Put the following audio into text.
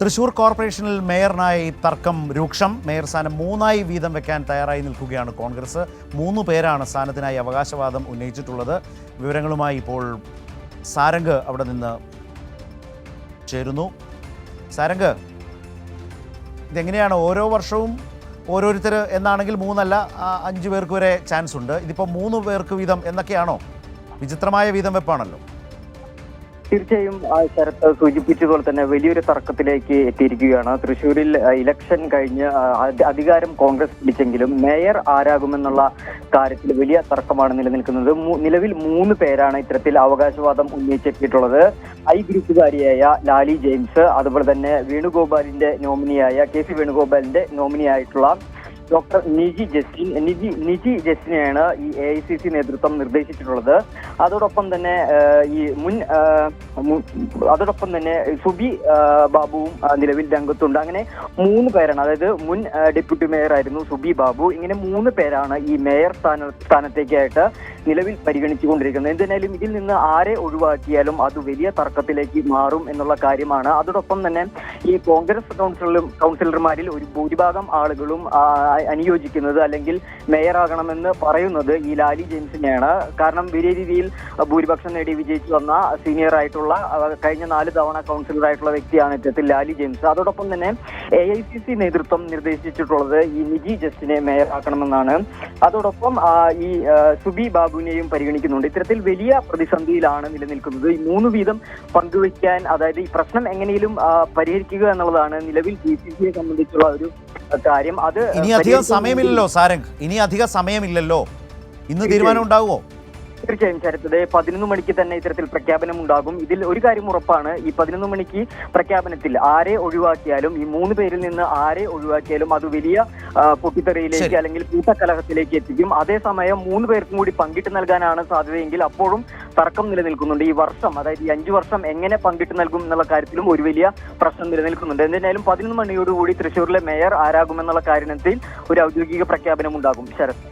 തൃശൂർ കോർപ്പറേഷനിൽ മേയറിനായി തർക്കം രൂക്ഷം. മേയർ സ്ഥാനം 3 വീതം വെക്കാൻ തയ്യാറായി നിൽക്കുകയാണ് കോൺഗ്രസ്. 3 പേരാണ് സ്ഥാനത്തിനായി അവകാശവാദം ഉന്നയിച്ചിട്ടുള്ളത്. വിവരങ്ങളുമായി ഇപ്പോൾ സാരംഗ് അവിടെ നിന്ന് ചേരുന്നു. സാരംഗ്, ഇതെങ്ങനെയാണ്? ഓരോ വർഷവും ഓരോരുത്തർ എന്നാണെങ്കിൽ 3 അല്ല 5 പേർക്ക് വരെ ചാൻസ് ഉണ്ട്. ഇതിപ്പോൾ 3 പേർക്ക് വീതം എന്നൊക്കെയാണോ? വിചിത്രമായ വീതം വെപ്പാണല്ലോ. തീർച്ചയായും ശരത്ത് സൂചിപ്പിച്ചതുപോലെ തന്നെ വലിയൊരു തർക്കത്തിലേക്ക് എത്തിയിരിക്കുകയാണ്. തൃശ്ശൂരിൽ ഇലക്ഷൻ കഴിഞ്ഞ് അധികാരം കോൺഗ്രസ് പിടിച്ചെങ്കിലും മേയർ ആരാകുമെന്നുള്ള കാര്യത്തിൽ വലിയ തർക്കമാണ് നിലനിൽക്കുന്നത്. നിലവിൽ 3 പേരാണ് ഇത്തരത്തിൽ അവകാശവാദം ഉന്നയിച്ചെത്തിയിട്ടുള്ളത്. ഐ ഗ്രൂപ്പുകാരിയായ ലാലി ജെയിംസ്, അതുപോലെ തന്നെ വേണുഗോപാലിന്റെ നോമിനിയായ KC വേണുഗോപാലിന്റെ നോമിനിയായിട്ടുള്ള ഡോക്ടർ നിജി ജസ്റ്റിനെയാണ് ഈ AICC നേതൃത്വം നിർദ്ദേശിച്ചിട്ടുള്ളത്. അതോടൊപ്പം തന്നെ സുബി ബാബുവും നിലവിൽ രംഗത്തുണ്ട്. അങ്ങനെ 3 പേരാണ്, അതായത് മുൻ ഡെപ്യൂട്ടി മേയർ ആയിരുന്നു സുബി ബാബു. ഇങ്ങനെ 3 പേരാണ് ഈ മേയർ സ്ഥാനത്തേക്കായിട്ട് നിലവിൽ പരിഗണിച്ചുകൊണ്ടിരിക്കുന്നത്. എന്തായാലും ഇതിൽ നിന്ന് ആരെ ഒഴിവാക്കിയാലും അത് വലിയ തർക്കത്തിലേക്ക് മാറും എന്നുള്ള കാര്യമാണ്. അതോടൊപ്പം തന്നെ ഈ കോൺഗ്രസ് കൗൺസിലർമാരിൽ ഒരു ഭൂരിഭാഗം ആളുകളും അനുയോജിക്കുന്നത് അല്ലെങ്കിൽ മേയറാകണമെന്ന് പറയുന്നത് ഈ ലാലി ജെയിംസിനെയാണ്. കാരണം വലിയ രീതിയിൽ ഭൂരിപക്ഷം നേടി വിജയിച്ചു വന്ന സീനിയർ ആയിട്ടുള്ള കഴിഞ്ഞ 4 തവണ കൗൺസിലറായിട്ടുള്ള വ്യക്തിയാണ് ഇത്തരത്തിൽ ലാലി ജെയിംസ്. അതോടൊപ്പം തന്നെ AICC നേതൃത്വം നിർദ്ദേശിച്ചിട്ടുള്ളത് ഈ നിജി ജസ്റ്റിനെ മേയറാക്കണമെന്നാണ്. അതോടൊപ്പം ഈ സുബി ബാബുവിനെയും പരിഗണിക്കുന്നുണ്ട്. ഇത്തരത്തിൽ വലിയ പ്രതിസന്ധിയിലാണ് നിലനിൽക്കുന്നത്. ഈ 3 വീതം പങ്കുവയ്ക്കാൻ, അതായത് ഈ പ്രശ്നം എങ്ങനെയും പരിഹരിക്കുക എന്നുള്ളതാണ് നിലവിൽ BCCയെ സംബന്ധിച്ചുള്ള ഒരു കാര്യം. അത് ഇനി അധികം സമയമില്ലല്ലോ സാരംഗ്, ഇനി അധികം സമയമില്ലല്ലോ. ഇന്ന് തീരുമാനം ഉണ്ടാവുമോ? തീർച്ചയായും ശരത്ത്, 11 മണിക്ക് തന്നെ ഇത്തരത്തിൽ പ്രഖ്യാപനം ഉണ്ടാകും. ഇതിൽ ഒരു കാര്യം ഉറപ്പാണ്, ഈ 11 മണിക്ക് പ്രഖ്യാപനത്തിൽ ആരെ ഒഴിവാക്കിയാലും, ഈ 3 പേരിൽ നിന്ന് ആരെ ഒഴിവാക്കിയാലും അത് വലിയ പൊട്ടിത്തെറിയിലേക്ക് അല്ലെങ്കിൽ കൂട്ടക്കലഹത്തിലേക്ക് എത്തിക്കും. അതേസമയം 3 പേർക്കും കൂടി പങ്കിട്ട് നൽകാനാണ് സാധ്യതയെങ്കിൽ അപ്പോഴും തർക്കം നിലനിൽക്കുന്നുണ്ട്. ഈ വർഷം, അതായത് ഈ 5 വർഷം എങ്ങനെ പങ്കിട്ട് നൽകും എന്നുള്ള കാര്യത്തിലും ഒരു വലിയ പ്രശ്നം നിലനിൽക്കുന്നുണ്ട്. എന്തായാലും 11 മണിയോടുകൂടി തൃശ്ശൂരിലെ മേയർ ആരാകുമെന്നുള്ള കാര്യത്തിൽ ഒരു ഔദ്യോഗിക പ്രഖ്യാപനം ഉണ്ടാകും ശരത്.